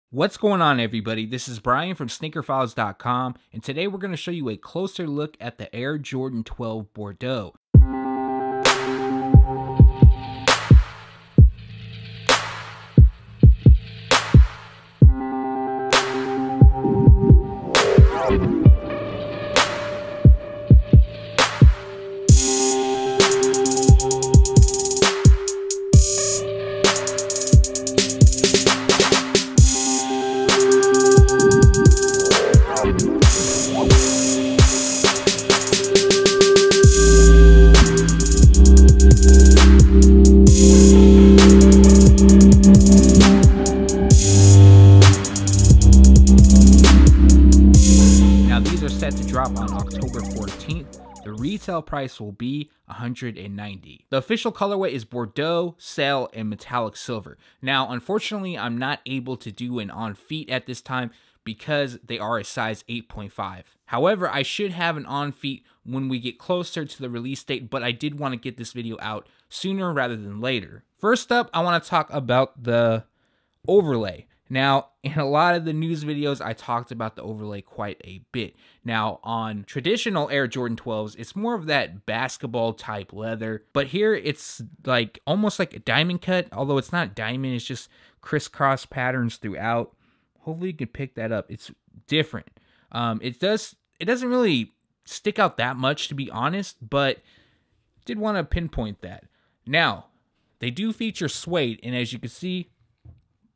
What's going on, everybody? This is Brian from sneakerfiles.com, and today we're going to show you a closer look at the Air Jordan 12 Bordeaux. Set to drop on October 14th. The retail price will be $190. The official colorway is Bordeaux, Sail, and Metallic Silver. Now, unfortunately, I'm not able to do an on feet at this time because they are a size 8.5. However, I should have an on feet when we get closer to the release date, but I did want to get this video out sooner rather than later. First up, I want to talk about the overlay. Now, in a lot of the news videos, I talked about the overlay quite a bit. Now, on traditional Air Jordan 12s, it's more of that basketball type leather, but here it's like almost like a diamond cut, although it's not diamond, it's just crisscross patterns throughout. Hopefully you can pick that up. It's different. It doesn't really stick out that much, to be honest, but did want to pinpoint that. Now, they do feature suede, and as you can see,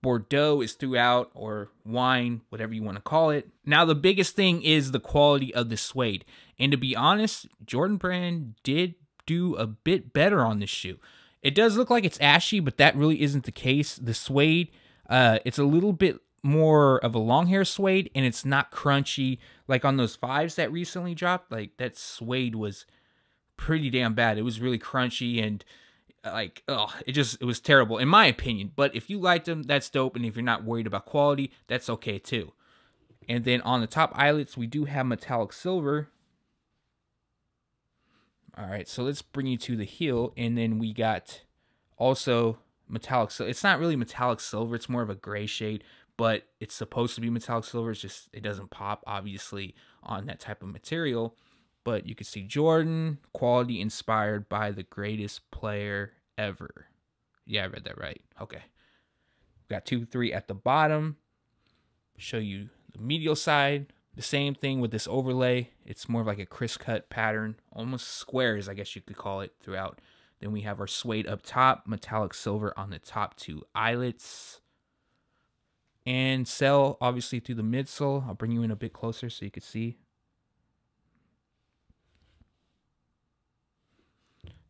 Bordeaux is throughout, or wine, whatever you want to call it. Now, the biggest thing is the quality of the suede. And to be honest, Jordan Brand did do a bit better on this shoe. It does look like it's ashy, but that really isn't the case. The suede, it's a little bit more of a long hair suede, and it's not crunchy like on those 5s that recently dropped. Like, that suede was pretty damn bad. It was really crunchy and like, it was terrible in my opinion. But if you liked them, that's dope, and if you're not worried about quality, that's okay too. And then on the top eyelets, we do have metallic silver. All right, so let's bring you to the heel, and then we got also metallic silver. It's not really metallic silver, it's more of a gray shade, but it's supposed to be metallic silver. It's just, it doesn't pop obviously on that type of material. But you can see Jordan, quality inspired by the greatest player ever. Yeah, I read that right. Okay. We got 2, 3 at the bottom. Show you the medial side. The same thing with this overlay. It's more of like a criss cut pattern, almost squares, I guess you could call it, throughout. Then we have our suede up top, metallic silver on the top 2 eyelets. And Sail, obviously, through the midsole. I'll bring you in a bit closer so you can see.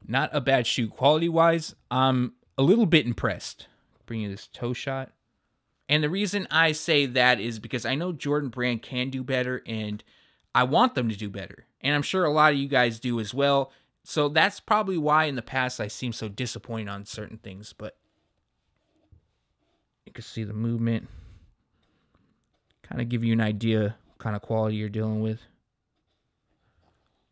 Not a bad shoe. Quality-wise, I'm a little bit impressed. Bring you this toe shot. And the reason I say that is because I know Jordan Brand can do better, and I want them to do better. And I'm sure a lot of you guys do as well. So that's probably why in the past I seem so disappointed on certain things. But you can see the movement. Kind of give you an idea what kind of quality you're dealing with.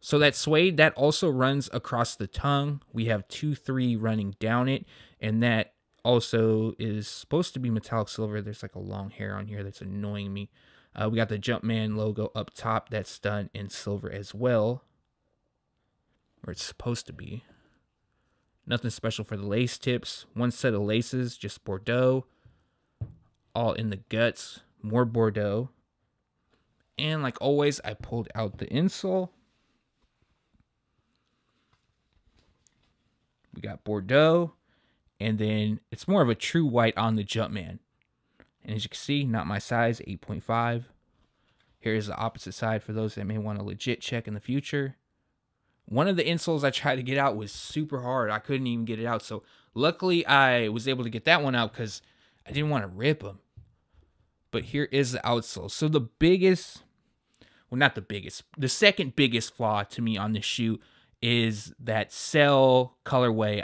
So that suede, that also runs across the tongue. We have 2, 3 running down it, and that also is supposed to be metallic silver. There's like a long hair on here that's annoying me. We got the Jumpman logo up top that's done in silver as well, or it's supposed to be. Nothing special for the lace tips. 1 set of laces, just Bordeaux. All in the guts, more Bordeaux. And like always, I pulled out the insole. We got Bordeaux, and then it's more of a true white on the Jumpman. And as you can see, not my size, 8.5. Here's the opposite side for those that may want to legit check in the future. One of the insoles I tried to get out was super hard. I couldn't even get it out. So luckily I was able to get that one out because I didn't want to rip them. But here is the outsole. So the biggest, well, not the biggest, the second biggest flaw to me on this shoe is that Sail colorway.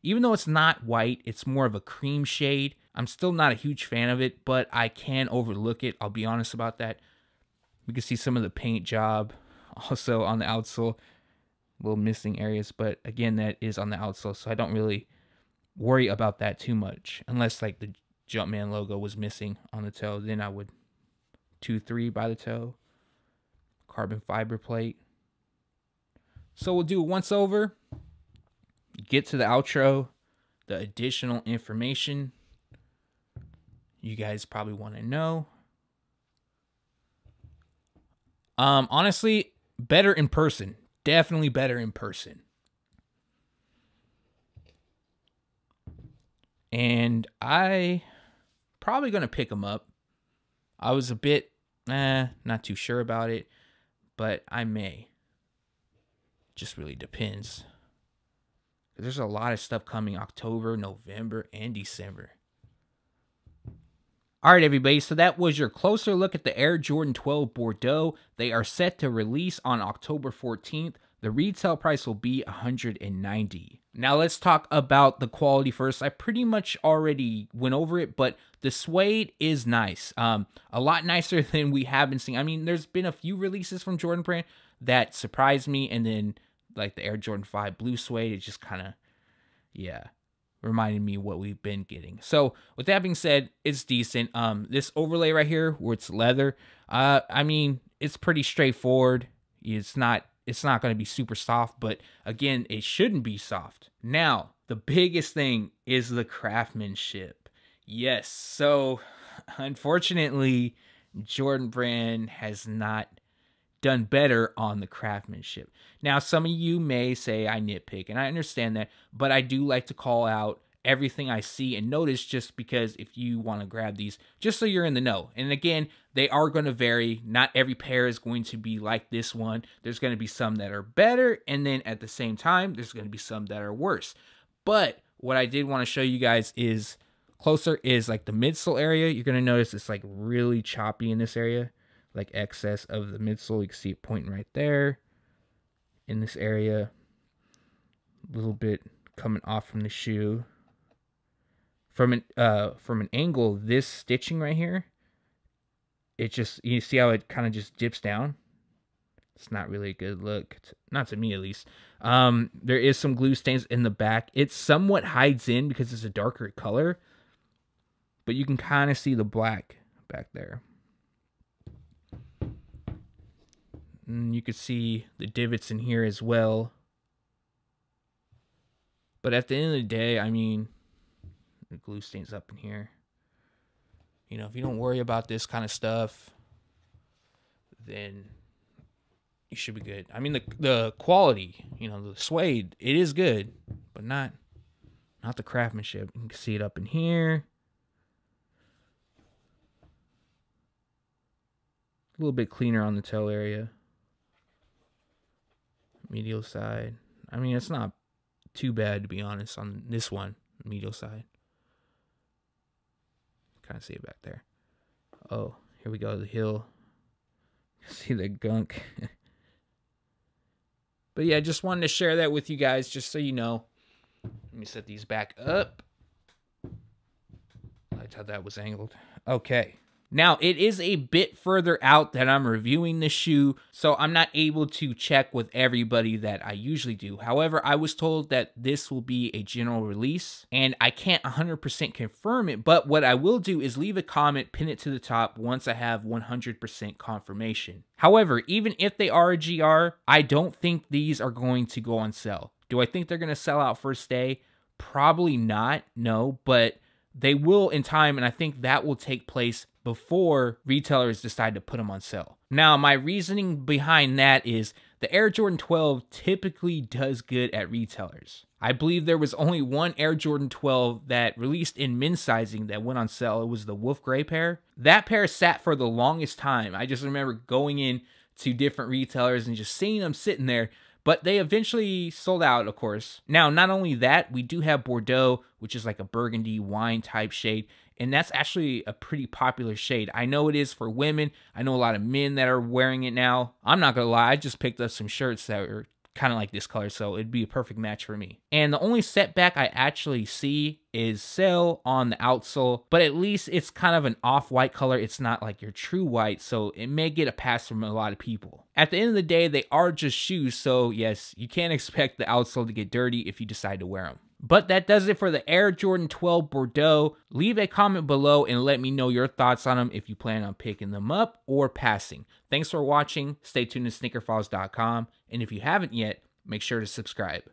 Even though it's not white, it's more of a cream shade. I'm still not a huge fan of it, but I can overlook it. I'll be honest about that. We can see some of the paint job also on the outsole. Little missing areas, but again, that is on the outsole, so I don't really worry about that too much, unless like Jumpman logo was missing on the toe, then I would 2-3 by the toe. Carbon fiber plate. So we'll do it once over. Get to the outro. The additional information you guys probably want to know. Honestly, better in person. Definitely better in person. And I probably going to pick them up. I was a bit, not too sure about it, but I may. Just really depends. There's a lot of stuff coming October, November, and December. All right, everybody, so that was your closer look at the Air Jordan 12 Bordeaux. They are set to release on October 14th. The retail price will be $190. Now let's talk about the quality first. I pretty much already went over it, but the suede is nice. A lot nicer than we have been seeing. I mean, there's been a few releases from Jordan Brand that surprised me, and then like the Air Jordan 5 blue suede, it just kind of, yeah, reminded me what we've been getting. So with that being said, it's decent. This overlay right here where it's leather, I mean, it's pretty straightforward. It's not going to be super soft, but again, it shouldn't be soft. Now, the biggest thing is the craftsmanship. Yes, so unfortunately, Jordan Brand has not done better on the craftsmanship. Now, some of you may say I nitpick, and I understand that, but I do like to call out everything I see and notice, just because if you want to grab these, just so you're in the know. And again, they are going to vary. Not every pair is going to be like this one. There's going to be some that are better, and then at the same time, there's going to be some that are worse. But what I did want to show you guys is closer is like the midsole area. You're going to notice it's like really choppy in this area, like excess of the midsole. You can see it pointing right there in this area. A little bit coming off from the shoe. From an angle, this stitching right here, it just, you see how it kind of just dips down? It's not really a good look, not to me at least. There is some glue stains in the back. It somewhat hides in because it's a darker color, but you can kind of see the black back there. And you can see the divots in here as well. But at the end of the day, I mean, the glue stains up in here. You know, if you don't worry about this kind of stuff, then you should be good. I mean, the quality, you know, the suede, it is good, but not the craftsmanship. You can see it up in here. A little bit cleaner on the toe area. Medial side. I mean, it's not too bad, to be honest, on this one, medial side. Kind of see it back there. Oh, here we go, the heel. See the gunk. But yeah, just wanted to share that with you guys, just so you know. Let me set these back up. I liked how that was angled. Okay. Now, it is a bit further out that I'm reviewing this shoe, so I'm not able to check with everybody that I usually do. However, I was told that this will be a general release, and I can't 100% confirm it, but what I will do is leave a comment, pin it to the top once I have 100% confirmation. However, even if they are a GR, I don't think these are going to go on sale. Do I think they're going to sell out first day? Probably not, no, but they will in time, and I think that will take place before retailers decide to put them on sale. Now, my reasoning behind that is the Air Jordan 12 typically does good at retailers. I believe there was only one Air Jordan 12 that released in men's sizing that went on sale. It was the Wolf Gray pair. That pair sat for the longest time. I just remember going in to different retailers and just seeing them sitting there, but they eventually sold out, of course. Now, not only that, we do have Bordeaux, which is like a burgundy wine type shade, and that's actually a pretty popular shade. I know it is for women. I know a lot of men that are wearing it now. I'm not gonna lie, I just picked up some shirts that are kind of like this color, so it'd be a perfect match for me. And the only setback I actually see is sale on the outsole, but at least it's kind of an off-white color. It's not like your true white, so it may get a pass from a lot of people. At the end of the day, they are just shoes, so yes, you can't expect the outsole to get dirty if you decide to wear them. But that does it for the Air Jordan 12 Bordeaux. Leave a comment below and let me know your thoughts on them if you plan on picking them up or passing. Thanks for watching. Stay tuned to sneakerfiles.com. And if you haven't yet, make sure to subscribe.